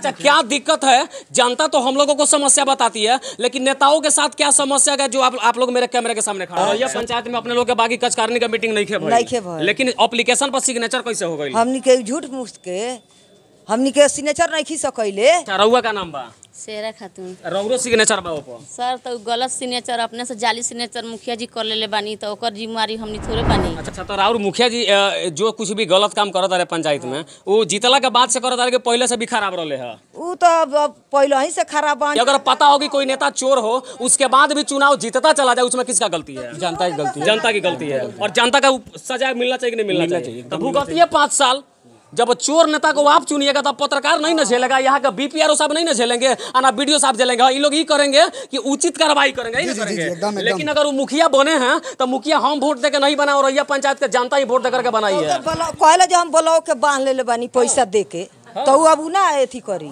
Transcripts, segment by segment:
अच्छा, क्या दिक्कत है? जनता तो हम लोगों को समस्या बताती है, लेकिन नेताओं के साथ क्या समस्या है जो आप लोग मेरे कैमरे के सामने खड़ा है? पंचायत में अपने लोग के बाकी कचकारनी का मीटिंग नहीं खे, लेकिन एप्लीकेशन पर सिग्नेचर कैसे हो गई? हमनी के झूठ मूठ के हमनी के सिग्नेचर नहीं खी सकैले। रउआ का नाम बा? शेरा खातून। रउरो सिग्नेचर बा ऊपर? सर तो गलत सिग्नेचर अपने से जाली सिग्नेचर मुखिया जी कर लेले बानी, तो ओकर जिम्मेवारी हमनी थोड़े बानी। अच्छा, तो राउर मुखिया जी जो कुछ भी गलत काम करत रहे पंचायत में, वो जीतला के बाद से करत रहे कि पहले से भी खराब रहे है? वो तो अब पहले ही से खराब बा। अगर पता होगी कोई नेता चोर हो, उसके बाद भी चुनाव जीतता चला जाए, उसमें किसका गलती है? जनता की गलती है। जनता की गलती है। और जनता का सजा मिलना चाहिए कि नहीं मिलना चाहिए? तो भुगतती है 5 साल। जब चोर नेता को आप चुनिएगा तब पत्रकार नहीं न झेलेगा, यहाँ का बीपीआरओ साहब नहीं न झेलेंगे, ना बीडीओ साहब झेलेंगे। ये लोग ये करेंगे कि उचित कार्रवाई करेंगे, लेकिन अगर वो मुखिया बने हैं तो मुखिया हम वोट देके नहीं बना, और रैया पंचायत के जनता ही वोट देकर के बनाई है। कहले जो हम ब्लॉक के बांध ले बानी पैसा दे के, तो अब ना एथी करी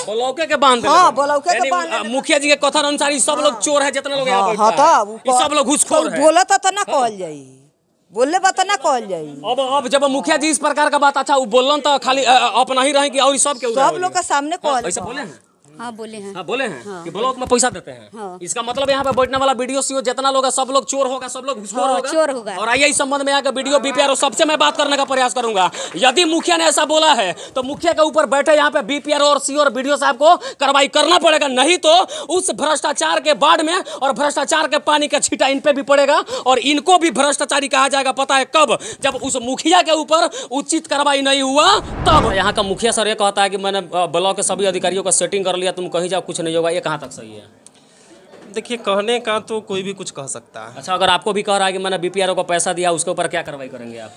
ब्लॉके के बांध। हाँ, ब्लॉके के बांध। मुखिया जी के कथन अनुसार सब लोग चोर है, जितने लोग यहाँ सब लोग घूसखोर है। बोला था ना कहल जाई, बोले बात ना कहल जाई। अब जब मुखिया जी इस प्रकार का बात, अच्छा वो बोलन तो खाली अपना ही रहे कि और सब लोग के सामने कहल? ऐसा बोले हैं? हाँ बोले हैं। हाँ बोले हैं कि ब्लॉक में पैसा देते हैं। हाँ। इसका मतलब यहाँ पे बैठने वाला वीडियो सीओ जितना लोग है सब लोग चोर होगा, सब लोग घुसखोर होगा, चोर होगा। और आइए इस संबंध में यहाँ के वीडियो बीपीआरओ सबसे मैं बात करने का प्रयास करूंगा। यदि मुखिया ने ऐसा बोला है तो मुखिया के ऊपर बैठे यहाँ पे बीपीआरओ और सीओ और वीडियो साहब को कार्रवाई करना पड़ेगा, नहीं तो उस भ्रष्टाचार के बाढ़ में और भ्रष्टाचार के पानी का छींटा इन पे भी पड़ेगा, और इनको भी भ्रष्टाचारी कहा जाएगा। पता है कब? जब उस मुखिया के ऊपर उचित कार्रवाई नहीं हुआ तब। यहाँ का मुखिया सर ये कहता है कि मैंने ब्लॉक के सभी अधिकारियों का सेटिंग कर लिया, तुम कहीं जाओ कुछ नहीं होगा, ये कहाँ तक सही है? देखिए, कहने का तो कोई भी कुछ कह सकता है। अच्छा, अगर आपको भी कह रहा है कि मैंने बीपीआरओ को पैसा दिया, उसके ऊपर क्या कार्रवाई करेंगे आप?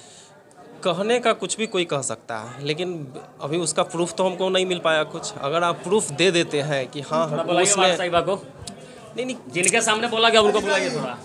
कहने का कुछ भी कोई कह सकता है, लेकिन अभी उसका प्रूफ तो हमको नहीं मिल पाया कुछ। अगर आप प्रूफ दे देते हैं कि हाँ हम उसमें सही बात को नहीं, जिनके सामने बोला गया उनको बुलाइए थोड़ा।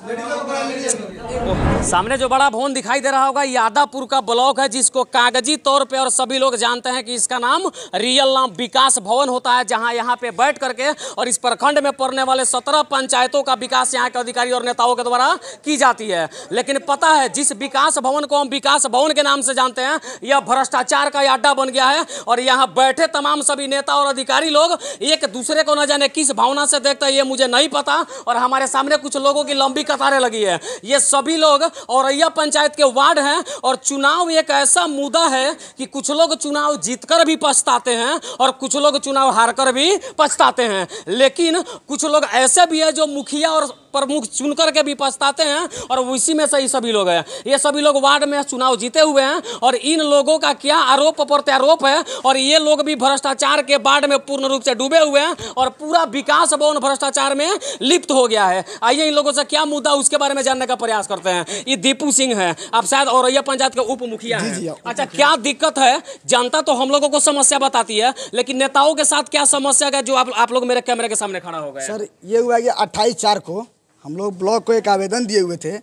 सामने जो बड़ा भवन दिखाई दे रहा होगा, यादापुर का ब्लॉक है, जिसको कागजी तौर पे और सभी लोग जानते हैं कि इसका नाम रियल नाम विकास भवन होता है, जहां यहाँ पे बैठ करके और इस प्रखंड में पड़ने वाले 17 पंचायतों का विकास यहाँ के अधिकारी और नेताओं के द्वारा की जाती है। लेकिन पता है, जिस विकास भवन को हम विकास भवन के नाम से जानते हैं, यह भ्रष्टाचार का अड्डा बन गया है, और यहाँ बैठे तमाम सभी नेता और अधिकारी लोग एक दूसरे को न जाने किस भावना से देखते हैं, ये मुझे नहीं पता। और हमारे सामने कुछ लोगों की लंबी कतारें लगी है। ये सभी लोग औरैया पंचायत के वार्ड हैं, और चुनाव एक ऐसा मुद्दा है कि कुछ लोग चुनाव जीतकर भी पछताते हैं और कुछ लोग चुनाव हारकर भी पछताते हैं। लेकिन कुछ लोग ऐसे भी हैं जो मुखिया और प्रमुख चुनकर के भी पछताते हैं, और उसी में से ही सभी लोग हैं। ये सभी लोग वार्ड में चुनाव जीते हुए हैं, और इन लोगों का क्या आरोप प्रत्यारोप है, और ये लोग भी भ्रष्टाचार के बाढ़ में पूर्ण रूप से डूबे हुए हैं, और पूरा विकास भवन भ्रष्टाचार में लिप्त हो गया है। आइए इन लोगों से क्या मुद्दा उसके बारे में जानने का प्रयास करते हैं। ये दीपू सिंह है, आप शायद औरैया पंचायत के उप मुखिया हैं। अच्छा, क्या दिक्कत है? जनता तो हम लोगों को समस्या बताती है, लेकिन नेताओं के साथ क्या समस्या है जो आप लोग मेरे कैमरे के सामने खड़ा हो गए? सर, ये हुआ कि 28/4 को हम लोग ब्लॉक को एक आवेदन दिए हुए थे,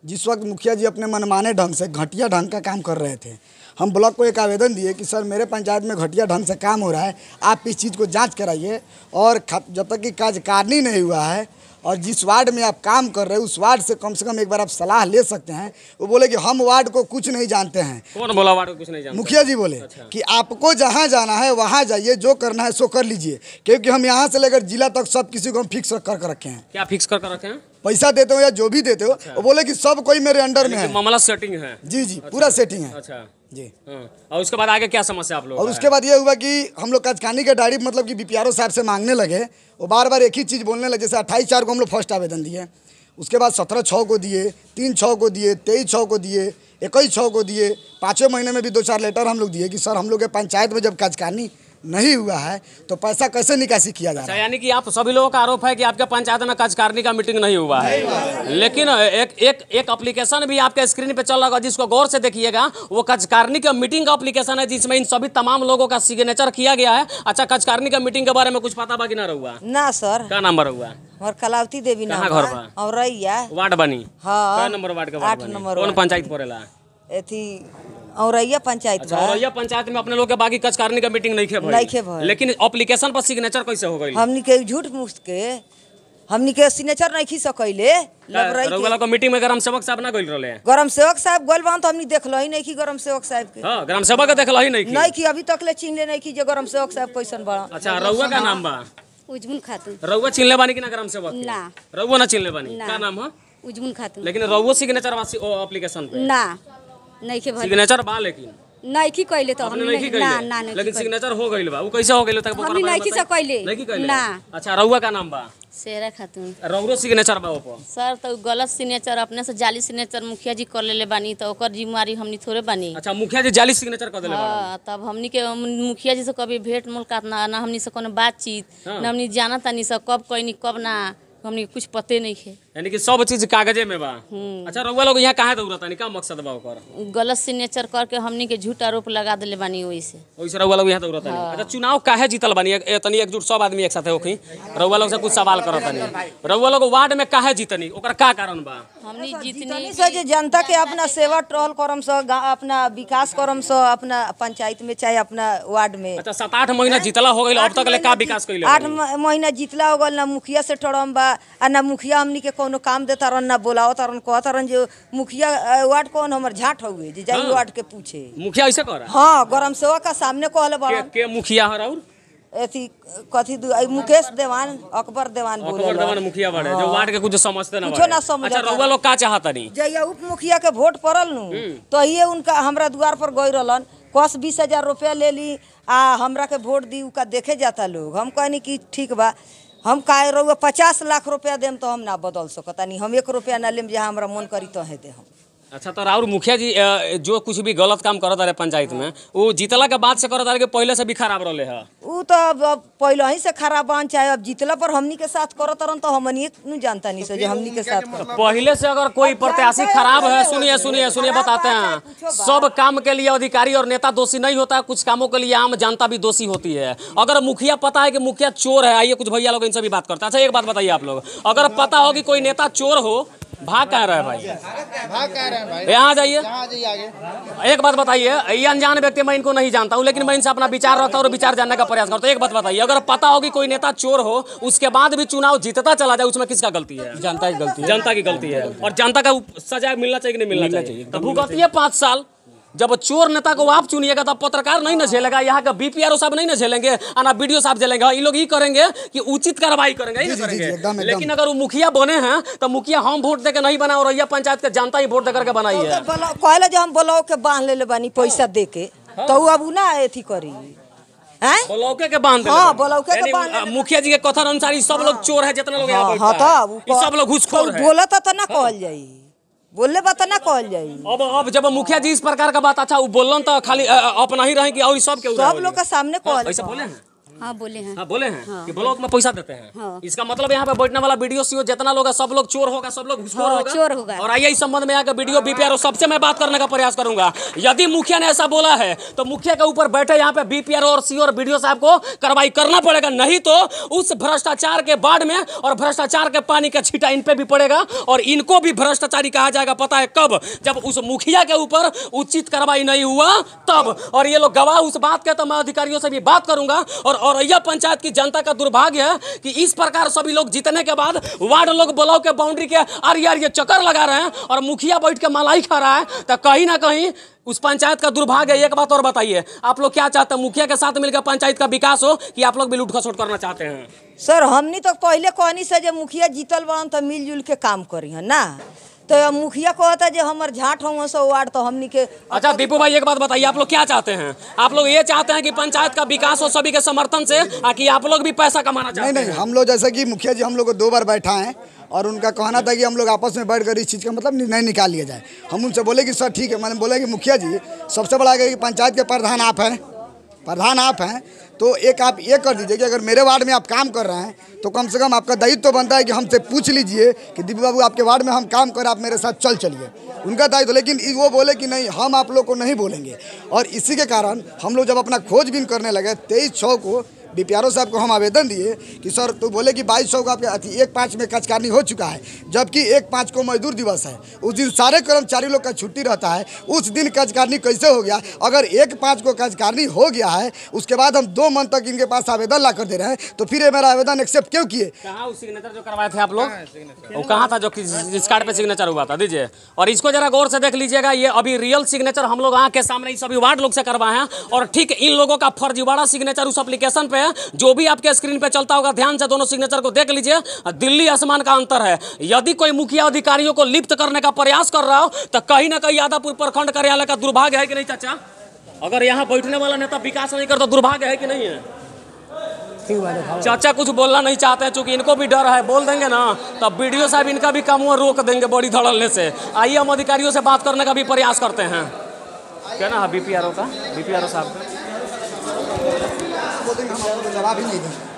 जिस वक्त मुखिया जी अपने मनमाने ढंग से घटिया ढंग का काम कर रहे थे। हम ब्लॉक को एक आवेदन दिए कि सर मेरे पंचायत में घटिया ढंग से काम हो रहा है, आप इस चीज़ को जांच कराइए, और जब तक कि कार्यकारिणी नहीं हुआ है और जिस वार्ड में आप काम कर रहे हैं उस वार्ड से कम एक बार आप सलाह ले सकते हैं। वो बोले कि हम वार्ड को कुछ नहीं जानते हैं। कौन बोला वार्ड को कुछ नहीं जानते? मुखिया जी बोले। अच्छा। कि आपको जहाँ जाना है वहाँ जाइए, जो करना है सो कर लीजिए, क्योंकि हम यहाँ से लेकर जिला तक सब किसी को हम फिक्स कर रखे हैं। क्या फिक्स कर रखे हैं? पैसा देते हो या जो भी देते हो। अच्छा। वो बोले कि सब कोई मेरे अंडर में है। मामला सेटिंग है? जी जी, पूरा सेटिंग है। अच्छा जी। और उसके बाद आगे क्या समस्या आप लोग? और उसके बाद ये हुआ कि हम लोग कचकानी के डायरी मतलब कि बीपीआरओ साहब से मांगने लगे। वो बार बार एक ही चीज़ बोलने लगे। जैसे 28/4 को हम लोग फर्स्ट आवेदन दिए, उसके बाद 17/6 को दिए, 3/6 को दिए, 23/6 को दिए, 21/6 को दिए। 5वें महीने में भी 2-4 लेटर हम लोग दिए कि सर हम लोग के पंचायत में जब कचकानी नहीं हुआ है तो पैसा कैसे निकासी किया जा रहा है। यानी कि आप सभी लोगों का आरोप है कि आपके पंचायत में कचकारनी का मीटिंग नहीं हुआ है। लेकिन एक एप्लीकेशन भी आपके स्क्रीन पे चल रहा होगा, जिसको गौर से देखिएगा। वो कचकारनी का मीटिंग का एप्लीकेशन है, जिसमें इन सभी तमाम लोगों का सिग्नेचर किया गया है। अच्छा, कचकारनी का मीटिंग के बारे में कुछ पता बाकी ना रहुआ? ना सर। क्या नंबर हुआ? और कलावती देवी नाम। घर बा? औरैया वार्ड बनी? हाँ। क्या नंबर वार्ड का? 8 नंबर। कौन पंचायत पड़ेला? औरैया पंचायत। अच्छा, औरैया पंचायत में अपने लोग के बाकी कचकारनी का मीटिंग नहीं खे, लेकिन एप्लीकेशन पर सिग्नेचर कैसे हो गई? हमनी के झूठ मूठ के हमनी के सिग्नेचर नहीं खी सकैले रउआ को मीटिंग में ग्राम सेवक साहब ना गइल रहले हैं? गरम सेवक साहब गोल बान तो हमनी देखल ही नहीं कि गरम सेवक साहब के। हां, ग्राम सेवक के देखल ही नहीं नहीं कि अभी तक ले चिन्ह ले नहीं कि जे गरम सेवक साहब कैसन बड़ा। अच्छा, रउआ का नाम बा? उजमुन खातून। रउआ चिन्हले बानी कि ना ग्राम सेवक के? ना। रउआ ना चिन्हले बानी? का नाम है? उजमुन खातून। लेकिन रउआ सिग्नेचर वासी एप्लीकेशन पे? ना, नहीं के भइल। सिग्नेचर बा लेकिन नहीं की कइले तो हमने नहीं कइले। ना लेकिन सिग्नेचर हो गइल बा। उ कैसे हो गइल तक हमनी नहीं की से कइले। नहीं की कइले? ना। अच्छा, रउआ का नाम बा? शेरा खातून। रउरो सिग्नेचर बा ऊपर? सर तो गलत सिग्नेचर अपने से जाली सिग्नेचर मुखिया जी कर लेले बानी तो ओकर जिम्मेवारी हमनी थोड़े बानी। अच्छा, मुखिया जी जाली सिग्नेचर कर देले बा? हाँ, तब हमनी के मुखिया जी से कभी भेंट मुलाकात ना हमनी से कोनो बातचीत ना हमनी जाना तानी सब कब कइनी कब ना हमनी कुछ पते नहीं है। यानी कि सब चीज कागजे में बा। अच्छा, रउआ लोग यहाँ काहे दौड़त तानी? का मकसद बा ओकर? गलत सिग्नेचर करके हमनी के झूठ आरोप लगा देले बानी ओइ से। ओइसे रउआ लोग यहाँ दौड़त तानी? अच्छा, चुनाव काहे जीतल बानी? तनी एकजुट सब आदमी एक साथे होखी। रउआ लोग से कुछ सवाल करत तानी। रउआ लोग वार्ड में काहे जीतनी? ओकर का कारण बा? हमनी जीतनी से जे जनता के अपना सेवा टहल करम से अपना विकास करम से अपना पंचायत में चाहे अपना वार्ड में। अच्छा, 7-8 महीना जीतला हो गइल, अब तक ले का विकास कइले? 8 महीना जीतला हो गल ना मुखिया से टड़म बा आ ना मुखिया हमनी के कोनो काम देता रहन ना बोलावत रहन कहत रहन जो मुखिया वार्ड कौन हमर झाट हउए जे जाई वार्ड के पूछे। मुखिया ऐसे कर? हां, गरम सेवा का सामने कहले बड़ा के मुखिया है और एथी कथी मुकेश देवान अकबर देवान बोले। अकबर देवान मुखिया बड़े जो वार्ड के कुछ समझते ना कुछो ना समझता। अच्छा, रउआ लोग का चाहता नहीं? जइया उप मुखिया के वोट पड़ल नु तो ये उनका हमरा द्वार पर गई रहलन 20,000 रुपया ले ली आ हमरा के वोट दी उका देखे जाता लोग। हम कहनी कि ठीक बा, हम काहे रउआ 50 लाख रुपया देम तो हम ना बदल सकतानी, हम 1 रुपया ना लेम जहाँ हमरा मन करी तो है दे हम। अच्छा, तो राउर मुखिया जी जो कुछ भी गलत काम करत रहे पंचायत में वो जीतला के बाद से करत रहे कि पहले से भी खराब रहले है? उ तो अब पहले ही से खराब बन चाहे अब जीतला पर हमनी के साथ करत रहन तो हमनी नहीं जानता नहीं से जो हमनी के साथ करत। पहले से अगर कोई प्रत्याशी खराब है, सुनिए सुनिए सुनिए बताते हैं, सब काम के लिए अधिकारी और नेता दोषी नहीं होता है, कुछ कामों के लिए आम जनता भी दोषी होती है। अगर मुखिया पता है कि मुखिया चोर है, आइए कुछ भैया लोग इनसे भी बात करते हैं। अच्छा, एक बात बताइए आप लोग, अगर पता हो कि कोई नेता चोर हो, भाग कह रहे हैं भाई? भाग कह रहे हैं भाई, यहाँ जाइए। आगे। एक बात बताइए, ये अनजान व्यक्ति मैं इनको नहीं जानता हूँ, लेकिन मैं इनसे अपना विचार रखता हूँ और विचार जानने का प्रयास करता हूँ। एक बात बताइए, अगर पता होगी कोई नेता चोर हो, उसके बाद भी चुनाव जीतता चला जाए, उसमें किसका गलती है? जनता की गलती। जनता की गलती है। और जनता का सजा मिलना चाहिए कि नहीं मिलना चाहिए? तो भुगतिए 5 साल। जब चोर नेता को आप चुनिएगा तब पत्रकार नहीं न झेलेगा, यहाँ का बीपीआरओ साहब नहीं न झेलेंगे, ना वीडियो साहब झेलेंगे। ये लोग ये करेंगे कि उचित कार्रवाई करेंगे, ही करेंगे। लेकिन अगर वो मुखिया बने हैं तो मुखिया हम वोट देके नहीं बना और रैया पंचायत के जनता ही वोट देकर के बनाई है। कहले जो हम ब्लॉक के बांध ले बानी पैसा दे के तो अब ना एथी करी ब्लॉके के बांध हाँ, ब्लॉके के बांध मुखिया जी के कथन अनुसार सब लोग चोर है, जितने लोग यहाँ हाँ, बैठता है, हाँ, ये सब लोग घूसखोर है। बोला था ना कहल जाई, बोले बात ना कहल जाई। अब जब मुखिया जी इस प्रकार का बात, अच्छा वो बोलन तो खाली अपना ही रहे कि और सब के सब लोग के सामने कहल। ऐसा बोले हैं? हाँ बोले हैं। हाँ बोले हैं कि ब्लॉक में पैसा देते हैं। इसका मतलब यहाँ पे बैठने वाला वीडियो सीओ जितना लोग है सब लोग चोर होगा, सब लोग घुसखोर होगा, चोर होगा। और आइए इस संबंध में यहाँ के वीडियो बीपीआरओ सबसे मैं बात करने का प्रयास करूंगा। यदि मुखिया ने ऐसा बोला है तो मुखिया के ऊपर बैठे यहाँ पे बीपीआरओ और सीओ और वीडियो साहब को कार्रवाई करना पड़ेगा, नहीं तो उस भ्रष्टाचार के बाढ़ में और भ्रष्टाचार के पानी का छींटा इन पे भी पड़ेगा और इनको भी भ्रष्टाचारी कहा जाएगा। पता है कब? जब उस मुखिया के ऊपर उचित कार्रवाई नहीं हुआ तब। और ये लोग गवाह उस बात के, तो मैं अधिकारियों से भी बात करूंगा। और रैया पंचायत की जनता का दुर्भाग्य है कि इस प्रकार सभी लोग जीतने के बाद वार्ड लोग ब्लॉक के बाउंड्री के आर चक्कर लगा रहे हैं और मुखिया बैठ के मलाई खा रहा है, तो कहीं ना कहीं उस पंचायत का दुर्भाग्य है। एक बात और बताइए, आप लोग क्या चाहते हैं? मुखिया के साथ मिलकर पंचायत का विकास हो कि आप लोग भी लूट खसोट करना चाहते हैं? सर हमनी तो पहले कहनी से जब मुखिया जीतल बन तो मिलजुल के काम करी है ना, तो मुखिया कहता है हमर झाट हो सो वार्ड तो हमनी के। अच्छा दीपू भाई, एक बात बताइए, आप लोग क्या चाहते हैं? आप लोग ये चाहते हैं कि पंचायत का विकास हो सभी के समर्थन से, कि आप लोग भी पैसा कमाना चाहते हैं? नहीं, हम लोग जैसे कि मुखिया जी हम लोग को 2 बार बैठा है और उनका कहना था कि हम लोग आपस में बैठ कर इस चीज़ का मतलब निर्णय निकाल लिया जाए। हम उनसे बोले कि सर ठीक है। मैंने बोला कि मुखिया जी सबसे बड़ा है कि पंचायत के प्रधान आप हैं, तो एक आप ये कर दीजिए कि अगर मेरे वार्ड में आप काम कर रहे हैं तो कम से कम आपका दायित्व तो बनता है कि हमसे पूछ लीजिए कि दीपू बाबू आपके वार्ड में हम काम कर, आप मेरे साथ चलिए, उनका दायित्व। लेकिन वो बोले कि नहीं, हम आप लोग को नहीं बोलेंगे। और इसी के कारण हम लोग जब अपना खोजबीन करने लगे 23/6 को बीपीआरओ साहब को हम आवेदन दिए कि सर तो बोले कि 2200 का आपके 1/5 में कार्यकारिणी हो चुका है, जबकि 1/5 को मजदूर दिवस है, उस दिन सारे कर्मचारी लोग का छुट्टी रहता है, उस दिन कार्यकारिणी कैसे हो गया? अगर 1/5 को कार्यकारिणी हो गया है, उसके बाद हम 2 मंथ तक इनके पास आवेदन ला कर दे रहे हैं, तो फिर ये मेरा आवेदन एक्सेप्ट क्यों किए? कहाँ वो सिग्नेचर जो करवाए थे आप लोग, वो कहाँ था जो जिस कार्ड पे सिग्नेचर हुआ था? दीजिए, और इसको जरा गौर से देख लीजिएगा। ये अभी रियल सिग्नेचर हम लोग आँख के सामने इस सभी वार्ड लोग से करवाए हैं, और ठीक इन लोगों का फर्जीवाड़ा सिग्नेचर उस एप्लीकेशन पे है जो भी आपके स्क्रीन पे चलता होगा। ध्यान से दोनों सिग्नेचर को देख लीजिए, दिल्ली आसमान का अंतर है। यदि कोई मुखिया अधिकारियों को लिप्त करने का प्रयास कर रहा हो तो कहीं ना कहीं यादापुर प्रखंड कार्यालय का दुर्भाग्य है कि नहीं चाचा? अगर यहाँ बैठने वाला नेता विकास नहीं करता, दुर्भाग्य है कि नहीं है? चाचा कुछ बोलना नहीं चाहते हैं, चूंकि इनको भी डर है, बोल देंगे ना तब वीडियो साहब इनका भी काम रोक देंगे बड़ी धड़ल्ले से। आइए हम अधिकारियों से बात करने का भी प्रयास करते हैं। क्या ना बीपीआरओ का, बीपीआरओ साहब का जवाब ही नहीं देंगे।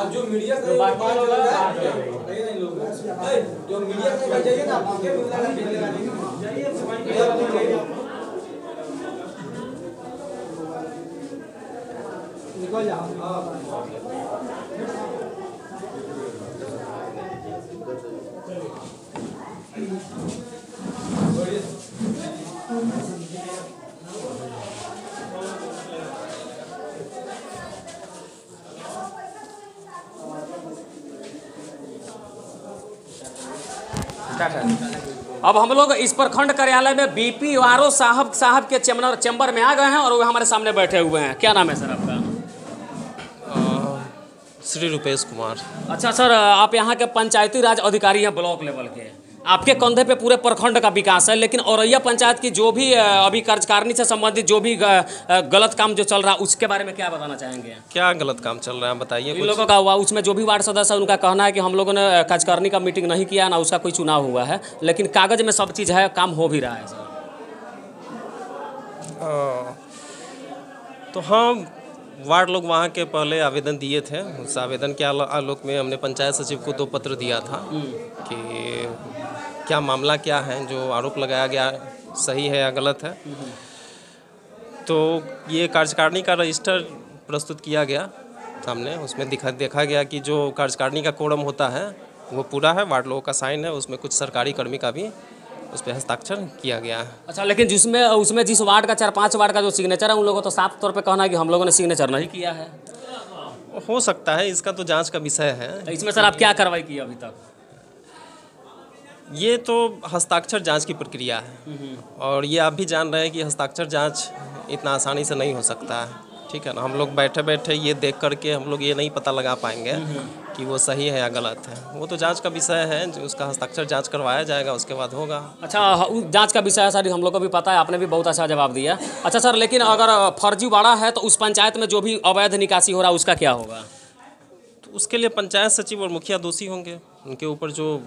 जो मीडिया से जो मीडिया से जाइए ना, निकल जाओ। अब हम लोग इस प्रखंड कार्यालय में बीपीआरओ साहब के चैम्बर में आ गए हैं और वो हमारे सामने बैठे हुए हैं। क्या नाम है सर आपका? श्री रुपेश कुमार। अच्छा सर, आप यहाँ के पंचायती राज अधिकारी हैं ब्लॉक लेवल के, आपके कंधे पे पूरे प्रखंड का विकास है, लेकिन औरैया पंचायत की जो भी अभी कार्यकारिणी से संबंधित जो भी गलत काम जो चल रहा है उसके बारे में क्या बताना चाहेंगे? क्या गलत काम चल रहा है बताइए। इन लोगों का हुआ, उसमें जो भी वार्ड सदस्य है उनका कहना है कि हम लोगों ने कार्यकारिणी का मीटिंग नहीं किया, ना उसका कोई चुनाव हुआ है, लेकिन कागज में सब चीज़ है, काम हो भी रहा है सर। तो हाँ, वार्ड लोग वहाँ के पहले आवेदन दिए थे। उस आवेदन के आलोक में हमने पंचायत सचिव को 2 पत्र दिया था कि क्या मामला क्या है, जो आरोप लगाया गया सही है या गलत है। तो ये कार्यकारिणी का रजिस्टर प्रस्तुत किया गया सामने, उसमें देखा गया कि जो कार्यकारिणी का कोरम होता है वो पूरा है, वार्ड लोगों का साइन है, उसमें कुछ सरकारी कर्मी का भी उस पर हस्ताक्षर किया गया है। अच्छा, लेकिन उसमें जिस वार्ड का 4-5 वार्ड का जो सिग्नेचर है उन लोगों तो साफ तौर पे कहना है कि हम लोगों ने सिग्नेचर नहीं किया है। हो सकता है, इसका तो जांच का विषय है। इसमें सर आप क्या कार्रवाई की अभी तक? ये तो हस्ताक्षर जांच की प्रक्रिया है, और ये आप भी जान रहे हैं कि हस्ताक्षर जांच इतना आसानी से नहीं हो सकता है, ठीक है ना। हम लोग बैठे बैठे ये देख करके हम लोग ये नहीं पता लगा पाएंगे कि वो सही है या गलत है। वो तो जांच का विषय है, जो उसका हस्ताक्षर जांच करवाया जाएगा, उसके बाद होगा। अच्छा, जांच का विषय है सर, हम लोग को भी पता है, आपने भी बहुत अच्छा जवाब दिया। अच्छा सर, लेकिन अगर फर्जीवाड़ा है तो उस पंचायत में जो भी अवैध निकासी हो रहा है उसका क्या होगा? तो उसके लिए पंचायत सचिव और मुखिया दोषी होंगे, उनके ऊपर जो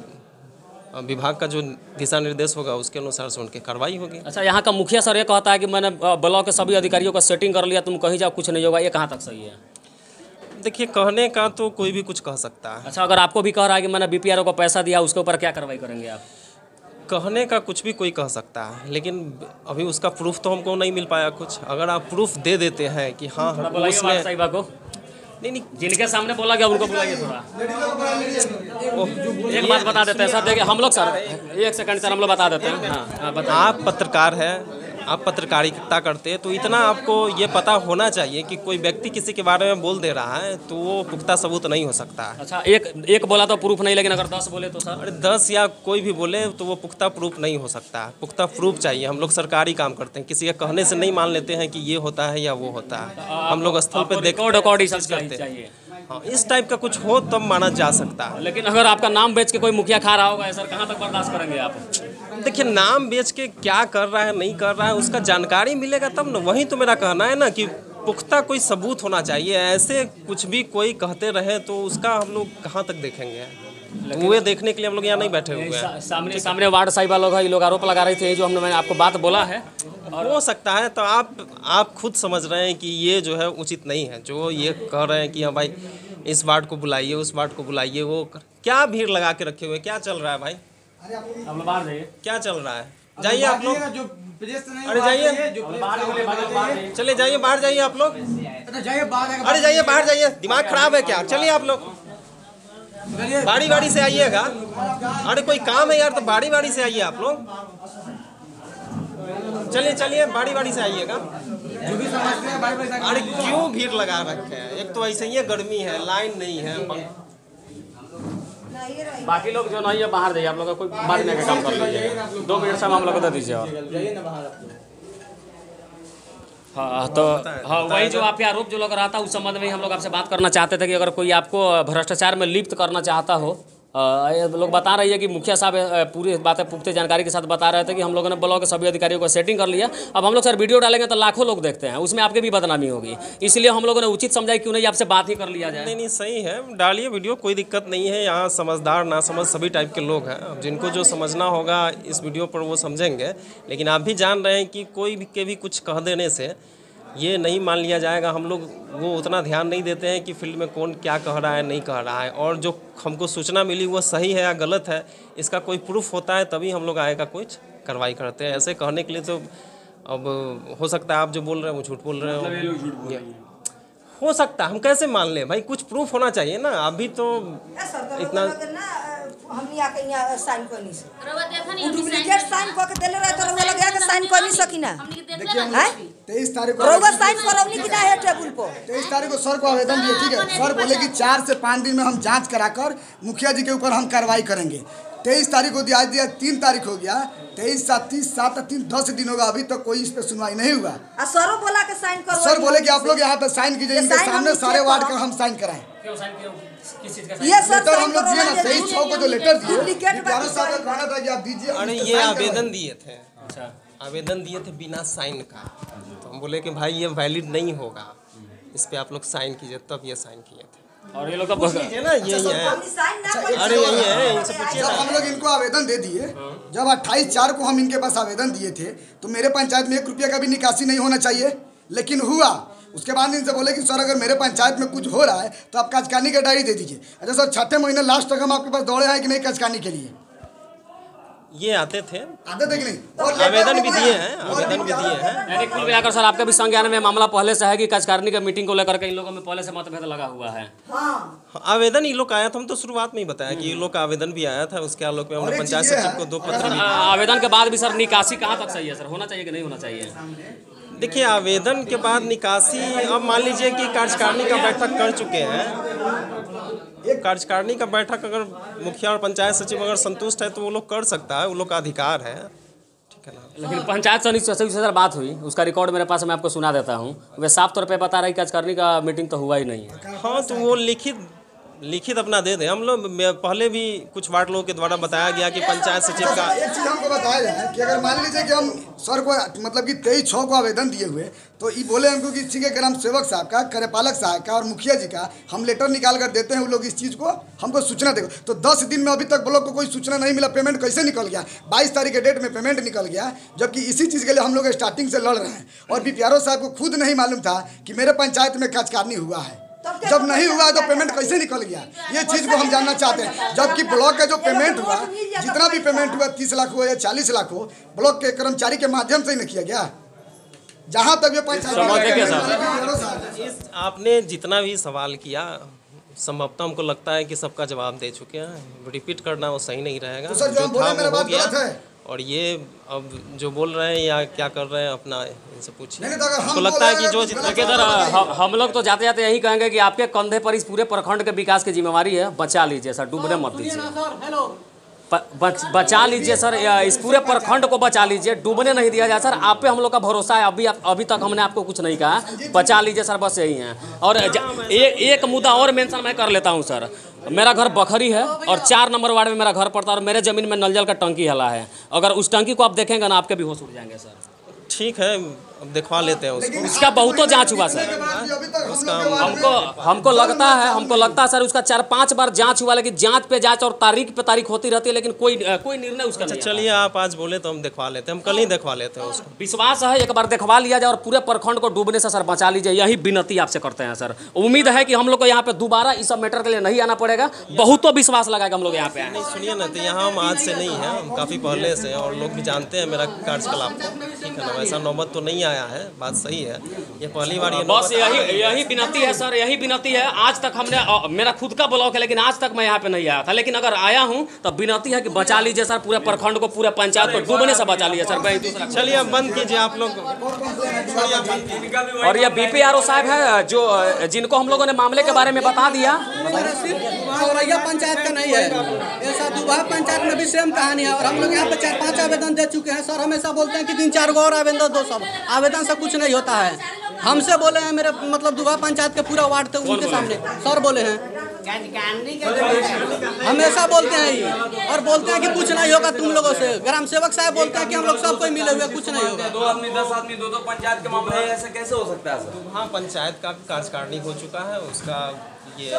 विभाग का जो दिशा निर्देश होगा उसके अनुसार से उनकी कार्रवाई होगी। अच्छा, यहाँ का मुखिया सर ये कहता है कि मैंने ब्लॉक के सभी अधिकारियों का सेटिंग कर लिया, तुम कहीं जाओ कुछ नहीं होगा, ये कहाँ तक सही है? देखिए, कहने का तो कोई भी कुछ कह सकता है। अच्छा, अगर आपको भी कह रहा है कि मैंने बीपीआरओ को पैसा दिया, उसके ऊपर क्या कार्रवाई करेंगे आप? कहने का कुछ भी कोई कह सकता है, लेकिन अभी उसका प्रूफ तो हमको नहीं मिल पाया कुछ। अगर आप प्रूफ दे देते हैं कि हाँ उसने साहिबा को नहीं, जिनके सामने बोला गया उनको बुलाइए थोड़ा। एक बात बता देते हैं सर, देखिए हम लोग सर 1 सेकंड सर हम लोग बता देते हैं। हाँ, आप पत्रकार हैं, आप पत्रकारिता करते हैं तो इतना आपको ये पता होना चाहिए कि कोई व्यक्ति किसी के बारे में बोल दे रहा है तो वो पुख्ता सबूत नहीं हो सकता है। अच्छा, एक बोला तो प्रूफ नहीं, लेकिन अगर 10 बोले तो सर? अरे 10 या कोई भी बोले तो वो पुख्ता प्रूफ नहीं हो सकता है। पुख्ता प्रूफ चाहिए। हम लोग सरकारी काम करते हैं, किसी के कहने से नहीं मान लेते हैं कि ये होता है या वो होता है। हम लोग स्थल पर देखते हैं। हाँ, इस टाइप का कुछ हो तब माना जा सकता है। लेकिन अगर आपका नाम बेच के कोई मुखिया खा रहा होगा सर, कहाँ तक बर्दाश्त करेंगे आप? देखिए, नाम बेच के क्या कर रहा है नहीं कर रहा है उसका जानकारी मिलेगा तब न। वही तो मेरा कहना है ना कि पुख्ता कोई सबूत होना चाहिए। ऐसे कुछ भी कोई कहते रहे तो उसका हम लोग कहाँ तक देखेंगे? वो देखने के लिए हम लोग यहाँ नहीं बैठे हुए हैं। सामने वार्ड साहिबा लोग हैं, ये लोग आरोप लगा रहे थे जो मैंने आपको बात बोला है। हो सकता है तो आप खुद समझ रहे हैं कि ये जो है उचित नहीं है। जो ये कह रहे हैं कि हाँ भाई इस वार्ड को बुलाइए, उस वार्ड को बुलाइए, वो क्या भीड़ लगा के रखे हुए, क्या चल रहा है भाई? आप लोग बाहर जाइए। क्या चल रहा है? जाइए आप लोग। अरे जाइए, चले जाइए, बाहर जाइए आप लोग। अरे जाइए बाहर जाइए, दिमाग खराब है क्या? चलिए आप लोग बाड़ी से आइएगा। अरे कोई काम है यार तो बाड़ी से आइए आप लोग। चलिए बाड़ी से आइएगा। अरे क्यों भीड़ लगा रखे हैं? एक तो ऐसे ही गर्मी है, लाइन नहीं है। बाकी लोग जो नहीं है बाहर जाइए आप लोग, कोई बात नहीं का काम कर लीजिए। 2 मिनट समय हम लोग को दे दीजिए। हाँ तो हाँ, वही जो आपके आरोप जो लग रहा था उस संबंध में हम लोग आपसे बात करना चाहते थे कि अगर कोई आपको भ्रष्टाचार में लिप्त करना चाहता हो। लोग बता रही है कि मुखिया साहब पूरी बातें पुख्ते जानकारी के साथ बता रहे थे कि हम लोगों ने ब्लॉक के सभी अधिकारियों को सेटिंग कर लिया। अब हम लोग सर वीडियो डालेंगे तो लाखों लोग देखते हैं, उसमें आपके भी बदनामी होगी, इसलिए हम लोगों ने उचित समझा क्यों नहीं आपसे बात ही कर लिया जाए। नहीं सही है, डालिए वीडियो, कोई दिक्कत नहीं है। यहाँ समझदार ना समझ सभी टाइप के लोग हैं। अब जिनको जो समझना होगा इस वीडियो पर वो समझेंगे। लेकिन आप भी जान रहे हैं कि कोई भी कुछ कह देने से ये नहीं मान लिया जाएगा। हम लोग वो उतना ध्यान नहीं देते हैं कि फील्ड में कौन क्या कह रहा है नहीं कह रहा है, और जो हमको सूचना मिली वो सही है या गलत है इसका कोई प्रूफ होता है तभी हम लोग आएगा कुछ कार्रवाई करते हैं। ऐसे कहने के लिए तो अब हो सकता है आप जो बोल रहे हैं वो झूठ बोल रहे हो, हो सकता है। हम कैसे मान लें भाई? कुछ प्रूफ होना चाहिए ना। अभी तो इतना हमनी आके यहाँ साइन कर नहीं सकी, डुप्लीकेट साइन करके देले रहे तो रउआ लगे के साइन कर नहीं सकी ना। देखिए 23 तारीख को रउआ साइन करौनी कि ना है टेबल पर? 23 तारीख को सर को आवेदन दिए, ठीक है। सर बोले कि 4 से 5 दिन में हम जांच कराकर मुखिया जी के ऊपर हम कार्रवाई करेंगे। 23 तारीख को दिया 3 तारीख हो गया, 23 7 30 7 3 10 दिन होगा, अभी तक कोई इस पे सुनवाई नहीं हुआ। सरो बोला के साइन करो। सर बोले कि आप लोग यहाँ पे साइन कीजिए, इनके सामने सारे वार्ड का हम साइन कराएं। ये सर हम लोग दिए ना 23/6 को जो लेटर दिए, डुप्लीकेट प्यारो साहब का कहना था कि आप दीजिए। अरे ये आवेदन दिए थे, आवेदन दिए थे बिना साइन का, तो हम बोले कि भाई ये वैलिड नहीं होगा, इस पे आप लोग साइन कीजिए, तब ये साइन किए थे। और ये लोग का ना यही है। अरे यही है, इनसे पूछिए। जब हम लोग इनको आवेदन दे दिए, जब 28/4 को हम इनके पास आवेदन दिए थे तो मेरे पंचायत में 1 रुपया का भी निकासी नहीं होना चाहिए, लेकिन हुआ। उसके बाद इनसे बोले कि सर अगर मेरे पंचायत में कुछ हो रहा है तो आप कचकानी का डायरी दे दीजिए। अच्छा सर, 6ठे महीने लास्ट तक हम आपके पास दौड़े हैं कि नहीं कचकानी के लिए? ये आते थे कि नहीं? और आवेदन भी दिए हैं, आवेदन भी दिए हैं। कुल मिलाकर सर आपके भी संज्ञान में मामला पहले से है कि कचकारनी का मीटिंग को लेकर के इन लोगों में पहले से मतभेद लगा हुआ है। आवेदन ये लोग आया था, हम तो शुरुआत में ही बताया कि ये लोग का आवेदन भी आया था। उसके आलोक में हमने पंचायत सचिव को 2 पत्र भी। आवेदन के बाद भी सर निकासी कहाँ तक सही है सर? होना चाहिए कि नहीं होना चाहिए? देखिए, आवेदन के बाद निकासी, अब मान लीजिए कि कार्यकारिणी का बैठक कर चुके हैं। कार्यकारिणी का बैठक अगर मुखिया और पंचायत सचिव अगर संतुष्ट है तो वो लोग कर सकता है, वो लोग का अधिकार है, ठीक है ना। लेकिन पंचायत सचिव से बात हुई, उसका रिकॉर्ड मेरे पास, मैं आपको सुना देता हूँ। वे साफ तौर पे बता रहे कि कार्यकारिणी का मीटिंग तो हुआ ही नहीं है। हाँ, तो वो लिखित अपना दे दें। हम लोग पहले भी कुछ वार्ड लोगों के द्वारा बताया गया कि पंचायत सचिव का एक चीज़ हमको बताया जाए कि अगर मान लीजिए कि हम सर को मतलब कि 23/6 को आवेदन दिए हुए तो ये बोले हमको कि ठीक है ग्राम सेवक साहब का, कार्यपालक साहब का और मुखिया जी का हम लेटर निकाल कर देते हैं, वो लोग इस चीज़ को हमको सूचना देगा। तो 10 दिन में अभी तक ब्लॉक को कोई सूचना नहीं मिला। पेमेंट कैसे निकल गया? 22 तारीख के डेट में पेमेंट निकल गया, जबकि इसी चीज़ के लिए हम लोग स्टार्टिंग से लड़ रहे हैं। और बीपीआरओ साहब को खुद नहीं मालूम था कि मेरे पंचायत में कार्यकारिणी हुआ है। जब नहीं हुआ तो पेमेंट कैसे निकल गया? ये चीज़ को हम जानना चाहते हैं। जबकि ब्लॉक का जो पेमेंट हुआ, जितना भी पेमेंट हुआ 30 लाख हो या 40 लाख हो, ब्लॉक के कर्मचारी के माध्यम से ही न किया गया। जहाँ तक ये पंचायत, आपने जितना भी सवाल किया संभवतः हमको लगता है कि सबका जवाब दे चुके हैं। रिपीट करना वो सही नहीं रहेगा। तो सर जो बोले मेरा बात गलत है? और ये अब जो बोल रहे हैं या क्या कर रहे हैं अपना इनसे पूछिए। नहीं, तो अगर हम हमको लगता है कि जो देखिए सर, हम लोग तो जाते जाते यही कहेंगे कि आपके कंधे पर इस पूरे प्रखंड के विकास की जिम्मेवारी है, बचा लीजिए सर, डूबने मत दीजिए। बचा लीजिए सर, इस पूरे प्रखंड को बचा लीजिए, डूबने नहीं दिया जाए सर। आप पे हम लोग का भरोसा है, अभी तक हमने आपको कुछ नहीं कहा, बचा लीजिए सर, बस यही है। और एक मुद्दा और मेंशन मैं कर लेता हूँ सर, मेरा घर बखरी है और 4 नंबर वार्ड में मेरा घर पड़ता है और मेरे ज़मीन में नल जल का टंकी हला है। अगर उस टंकी को आप देखेंगे ना, आपके भी होश उड़ जाएंगे सर। ठीक है, अब दिखवा लेते हैं उसको। उसका बहुतों जांच हुआ सर, हमको लगता है सर उसका 4-5 बार जांच हुआ, लेकिन जांच पे जांच और तारीख पे तारीख होती रहती है, लेकिन कोई निर्णय उसका नहीं। चलिए आप आज बोले तो हम दिखवा लेते हैं, हम कल ही दिखवा लेते हैं उसको। विश्वास है, एक बार दिखवा लिया जाए और पूरे प्रखंड को डूबने से सर बचा लीजिए, यही विनती आपसे करते हैं सर। उम्मीद है कि हम लोग को यहाँ पे दोबारा इस सब मैटर के लिए नहीं आना पड़ेगा, बहुतों विश्वास लगाएगा हम लोग यहाँ पे आए। नहीं सुनिए ना, तो यहाँ हम आज से नहीं है, हम काफ़ी पहले से हैं और लोग भी जानते हैं मेरा कार्यकलाप को, ठीक है ना। वैसा नौबत तो नहीं आया है, बात सही है, ये पहली बार ये बस यही विनती है सर, यही विनती है। आज तक हमने, मेरा खुद का ब्लॉक है लेकिन आज तक मैं यहाँ पे नहीं आया था, लेकिन अगर आया हूँ तो विनती है कि बचा लीजिए सर, पूरे प्रखंड को, पूरे पंचायत को डूबने से बचा लीजिए सर। चलिए अब बंद कीजिए आप लोग। और ये BPRO साहब है जो जिनको हम लोगों ने मामले के बारे में बता दिया। औरैया पंचायत का नहीं है, ऐसा दुबहा पंचायत में भी सेम कहानी है। और हम लोग यहाँ पे 4-5 आवेदन दे चुके हैं सर। हमेशा बोलते हैं कि 3-4 और आवेदन दो, सब आवेदन से कुछ नहीं होता है। हमसे बोले हैं, मेरे मतलब दुबहा पंचायत के पूरा वार्ड थे, उनके सामने सर बोले हैं, हमेशा बोलते हैं ये, और बोलते हैं कि कुछ नहीं होगा तुम लोगों से। ग्राम सेवक साहब बोलते हैं कि हम लोग सब कोई मिले हुए, कुछ नहीं होगा। 2 आदमी 10 आदमी 2 पंचायत के मामले है, ऐसे कैसे हो सकता है सर? हाँ, पंचायत का कार्यकारिणी हो चुका है, उसका ये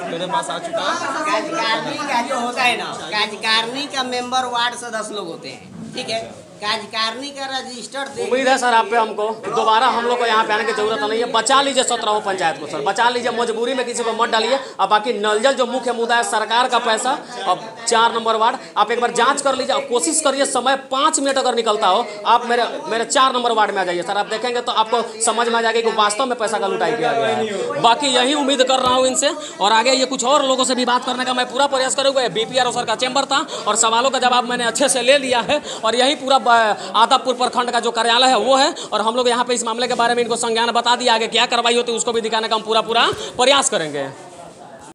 मेरे पास आ चुका है। कार्यकारिणी का जो होता है ना, कार्यकारिणी का मेंबर वार्ड सदस्य लोग होते हैं, ठीक है। कार्यकारिणी का रजिस्टर उम्मीद है सर आप पे हमको दोबारा हम लोग को यहाँ पे आने की जरूरत नहीं है। बचा लीजिए 17 पंचायत को सर, बचा लीजिए, मजबूरी में किसी को मत डालिए। अब बाकी नलजल जो मुख्य मुद्दा है, सरकार का पैसा, अब 4 नंबर वार्ड आप एक बार जांच कर लीजिए, कोशिश करिए, समय 5 मिनट अगर निकलता हो, आप मेरे 4 नंबर वार्ड में आ जाइए सर। आप देखेंगे तो आपको समझ में आ जाएगा कि वास्तव में पैसा का लुटाई किया गया है। बाकी यही उम्मीद कर रहा हूँ इनसे, और आगे ये कुछ और लोगों से भी बात करने का मैं पूरा प्रयास करूँगा। BPRO सर का चैम्बर था और सवालों का जवाब मैंने अच्छे से ले लिया है, और यही पूरा आदापुर प्रखंड का जो कार्यालय है वो है, और हम लोग यहाँ पे इस मामले के बारे में इनको संज्ञान बता दिया, आगे क्या कार्रवाई होती है उसको भी दिखाने का हम पूरा प्रयास करेंगे।